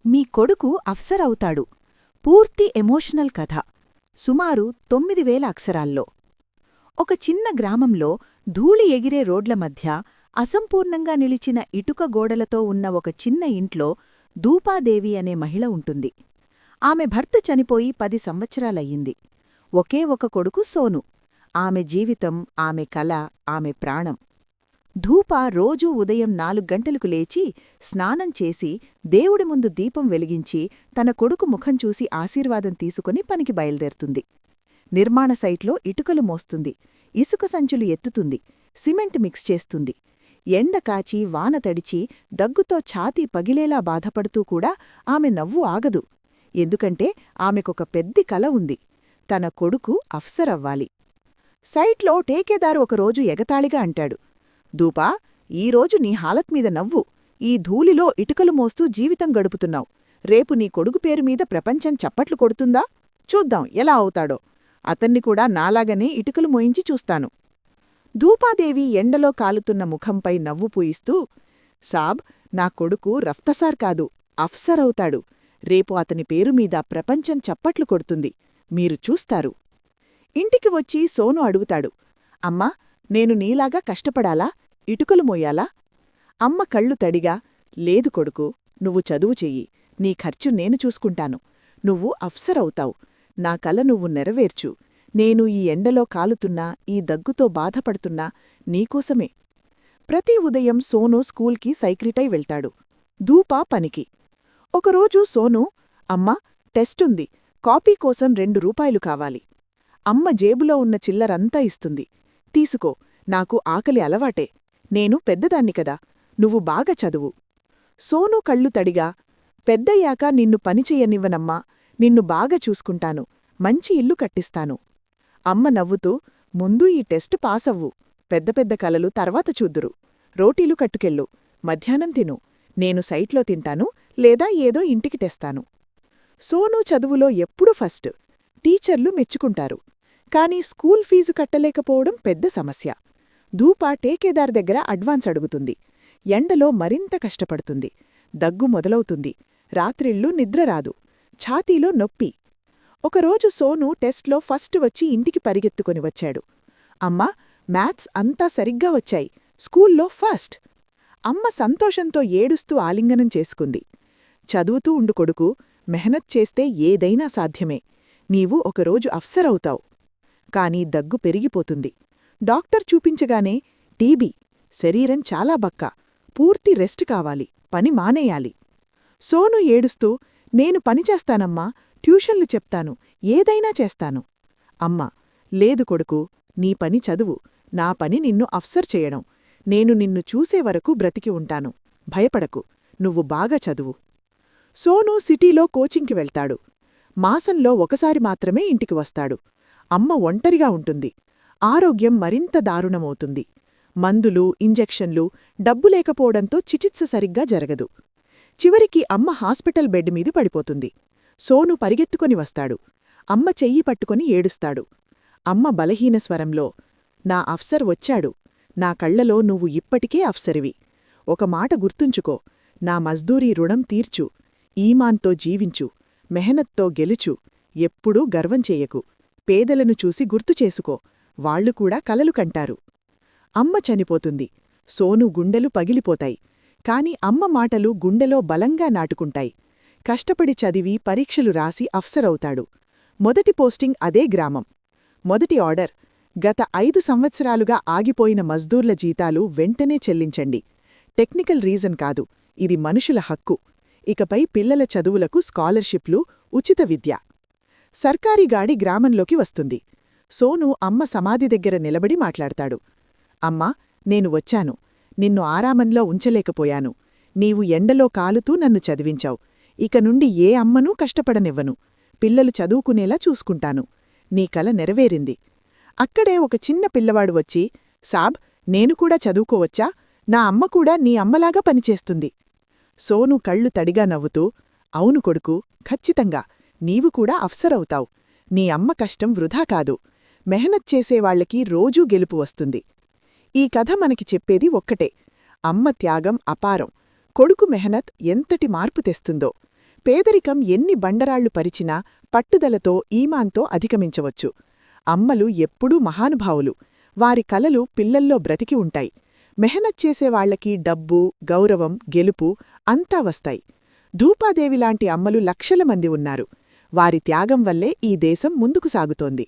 మీ కొడుకు అఫ్సర్ అవుతాడు. పూర్తి ఎమోషనల్ కథ. సుమారు 9000 అక్షరాల్లో. ఒక చిన్న గ్రామంలో ధూళి ఎగిరే రోడ్ల మధ్య అసంపూర్ణంగా నిలిచిన ఇటుక గోడలతో ఉన్న ఒక చిన్న ఇంట్లో దూపాదేవి అనే మహిళ ఉంటుంది. ఆమె భర్త చనిపోయి 10 సంవత్సరాలయ్యింది. ఒకే ఒక కొడుకు సోను. ఆమె జీవితం, ఆమె కల, ఆమె ప్రాణం. ధూప రోజూ ఉదయం 4 గంటలకు లేచి స్నానం చేసి దేవుడి ముందు దీపం వెలిగించి తన కొడుకు ముఖం చూసి ఆశీర్వాదం తీసుకుని పనికి బయల్దేరుతుంది. నిర్మాణ సైట్లో ఇటుకలు మోస్తుంది, ఇసుక సంచులు ఎత్తుతుంది, సిమెంట్ మిక్స్ చేస్తుంది. ఎండ కాచి వాన తడిచి దగ్గుతో ఛాతీ పగిలేలా బాధపడుతూ కూడా ఆమె నవ్వు ఆగదు. ఎందుకంటే ఆమెకొక పెద్ద కల ఉంది. తన కొడుకు అఫ్సర్ అవ్వాలి. సైట్లో టేకేదారు ఒకరోజు ఎగతాళిగా అంటాడు, దూపా, ఈరోజు నీ హాలత్ మీద నవ్వు. ఈ ధూళిలో ఇటుకలు మోస్తూ జీవితం గడుపుతున్నావు. రేపు నీ కొడుకు పేరుమీద ప్రపంచం చప్పట్లు కొడుతుందా? చూద్దాం ఎలా అవుతాడో. అతన్ని కూడా నాలాగనే ఇటుకలు మోయించి చూస్తాను. ధూపాదేవి ఎండలో కాలుతున్న ముఖంపై నవ్వు పూయిస్తూ, సాబ్, నా కొడుకు రఫ్తసార్ కాదు, అఫ్సర్ అవుతాడు. రేపు అతని పేరుమీద ప్రపంచం చప్పట్లు కొడుతుంది. మీరు చూస్తారు. ఇంటికి వచ్చి సోను అడుగుతాడు, అమ్మా, నేను నీలాగా కష్టపడాలా, ఇటుకలు మోయాలా? అమ్మ కళ్ళు తడిగా, లేదు కొడుకు, నువ్వు చదువు చెయ్యి. నీ ఖర్చు నేను చూసుకుంటాను. నువ్వు అఫ్సర్ అవుతావు. నా కల నువ్వు నెరవేర్చు. నేను ఈ ఎండలో కాలుతున్నా, ఈ దగ్గుతో బాధపడుతున్నా నీకోసమే. ప్రతి ఉదయం సోను స్కూల్కి సైకిలిటై వెళ్తాడు. ధూప పనికి. ఒకరోజు సోను, అమ్మా, టెస్టుంది, కాపీ కోసం 2 రూపాయలు కావాలి. అమ్మ జేబులో ఉన్న చిల్లరంతా ఇస్తుంది. తీసుకో, నాకు ఆకలి అలవాటే. నేను పెద్దదాన్ని కదా, నువ్వు బాగా చదువు. సోను కళ్ళు తడిగా, పెద్దయ్యాక నిన్ను పనిచెయ్యనివ్వనమ్మా, నిన్ను బాగా చూసుకుంటాను, మంచి ఇల్లు కట్టిస్తాను. అమ్మ నవ్వుతూ, ముందు ఈ టెస్ట్ పాసవ్వు, పెద్ద పెద్ద కలలు తర్వాత చూద్దురు. రోటీలు కట్టుకెళ్ళు, మధ్యాహ్నం తిను. నేను సైట్లో తింటాను, లేదా ఏదో ఇంటికి తెస్తాను. సోను చదువులో ఎప్పుడూ ఫస్ట్. టీచర్లు మెచ్చుకుంటారు. కాని స్కూల్ ఫీజు కట్టలేకపోవడం పెద్ద సమస్య. ధూప టేకేదార్ దగ్గర అడ్వాన్స్ అడుగుతుంది. ఎండలో మరింత కష్టపడుతుంది. దగ్గు మొదలవుతుంది. రాత్రిళ్ళు నిద్రరాదు. ఛాతీలో నొప్పి. ఒకరోజు సోను టెస్ట్లో ఫస్ట్ వచ్చి ఇంటికి పరిగెత్తుకొని వచ్చాడు. అమ్మా, మ్యాథ్స్ అంతా సరిగ్గా వచ్చాయి, స్కూల్లో ఫస్ట్. అమ్మ సంతోషంతో ఏడుస్తూ ఆలింగనం చేసుకుంది. చదువుతూ ఉండు కొడుకు, మెహనత్ చేస్తే ఏదైనా సాధ్యమే. నీవు ఒకరోజు అఫ్సర్ అవుతావు. కాని దగ్గు పెరిగిపోతుంది. డాక్టర్ చూపించగానే టీబీ, శరీరం చాలా బక్క, పూర్తి రెస్ట్ కావాలి, పని మానేయాలి. సోను ఏడుస్తూ, నేను పనిచేస్తానమ్మా, ట్యూషన్లు చెప్తాను, ఏదైనా చేస్తాను. అమ్మా, లేదు కొడుకు, నీ పని చదువు, నా పని నిన్ను అఫ్సర్ చేయడం. నేను నిన్ను చూసేవరకు బ్రతికి ఉంటాను. భయపడకు, నువ్వు బాగా చదువు. సోను సిటీలో కోచింగ్కి వెళ్తాడు. మాసంలో ఒకసారి మాత్రమే ఇంటికి వస్తాడు. అమ్మ ఒంటరిగా ఉంటుంది. ఆరోగ్యం మరింత దారుణమవుతుంది. మందులు, ఇంజెక్షన్లు, డబ్బు లేకపోవడంతో చికిత్స సరిగ్గా జరగదు. చివరికి అమ్మ హాస్పిటల్ బెడ్ మీద పడిపోతుంది. సోను పరిగెత్తుకొని వస్తాడు. అమ్మ చెయ్యి పట్టుకొని ఏడుస్తాడు. అమ్మ బలహీన స్వరంలో, నా అఫ్సర్ వచ్చాడు. నా కళ్లలో నువ్వు ఇప్పటికే అఫ్సరివి. ఒక మాట గుర్తుంచుకో, నా మజ్దూరీ రుణం తీర్చు. ఈమాన్తో జీవించు, మెహనత్తో గెలుచు. ఎప్పుడూ గర్వం చెయ్యకు. పేదలను చూసి గుర్తుచేసుకో, వాళ్లు కూడా కలలు కంటారు. అమ్మ చనిపోతుంది. సోను గుండెలు పగిలిపోతాయి. కాని అమ్మ మాటలు గుండెలో బలంగా నాటుకుంటాయి. కష్టపడి చదివి పరీక్షలు రాసి అఫ్సరవుతాడు. మొదటి పోస్టింగ్ అదే గ్రామం. మొదటి ఆర్డర్, గత 5 సంవత్సరాలుగా ఆగిపోయిన మజ్దూర్ల జీతాలు వెంటనే చెల్లించండి. టెక్నికల్ రీజన్ కాదు, ఇది మనుషుల హక్కు. ఇకపై పిల్లల చదువులకు స్కాలర్షిప్లు, ఉచిత విద్య. సర్కారీ గాడి గ్రామంలోకి వస్తుంది. సోను అమ్మ సమాధి దగ్గర నిలబడి మాట్లాడతాడు. అమ్మా, నేను వచ్చాను. నిన్ను ఆరామంలో ఉంచలేకపోయాను. నీవు ఎండలో కాలుతూ నన్ను చదివించావు. ఇక నుండి ఏ అమ్మనూ కష్టపడనివ్వను. పిల్లలు చదువుకునేలా చూసుకుంటాను. నీ కల నెరవేరింది. అక్కడే ఒక చిన్న పిల్లవాడు వచ్చి, సాబ్, నేను కూడా చదువుకోవచ్చా? నా అమ్మ కూడా నీ అమ్మలాగా పనిచేస్తుంది. సోను కళ్ళు తడిగా నవ్వుతూ, అవును కొడుకు, ఖచ్చితంగా, నీవు కూడా అఫ్సరవుతావు. నీ అమ్మ కష్టం వృధా కాదు. మెహనత్ చేసేవాళ్లకి రోజూ గెలుపు వస్తుంది. ఈ కథ మనకి చెప్పేది ఒక్కటే, అమ్మ త్యాగం అపారం, కొడుకు మెహనత్ ఎంతటి మార్పు తెస్తుందో. పేదరికం ఎన్ని బండరాళ్లు పరిచినా పట్టుదలతో ఈమాన్తో అధిగమించవచ్చు. అమ్మలు ఎప్పుడూ మహానుభావులు. వారి కలలు పిల్లల్లో బ్రతికి ఉంటాయి. మెహనత్ చేసేవాళ్లకి డబ్బు, గౌరవం, గెలుపు అంతా వస్తాయి. ధూపాదేవిలాంటి అమ్మలు లక్షల మంది ఉన్నారు. వారి త్యాగం వల్లే ఈ దేశం ముందుకు సాగుతోంది.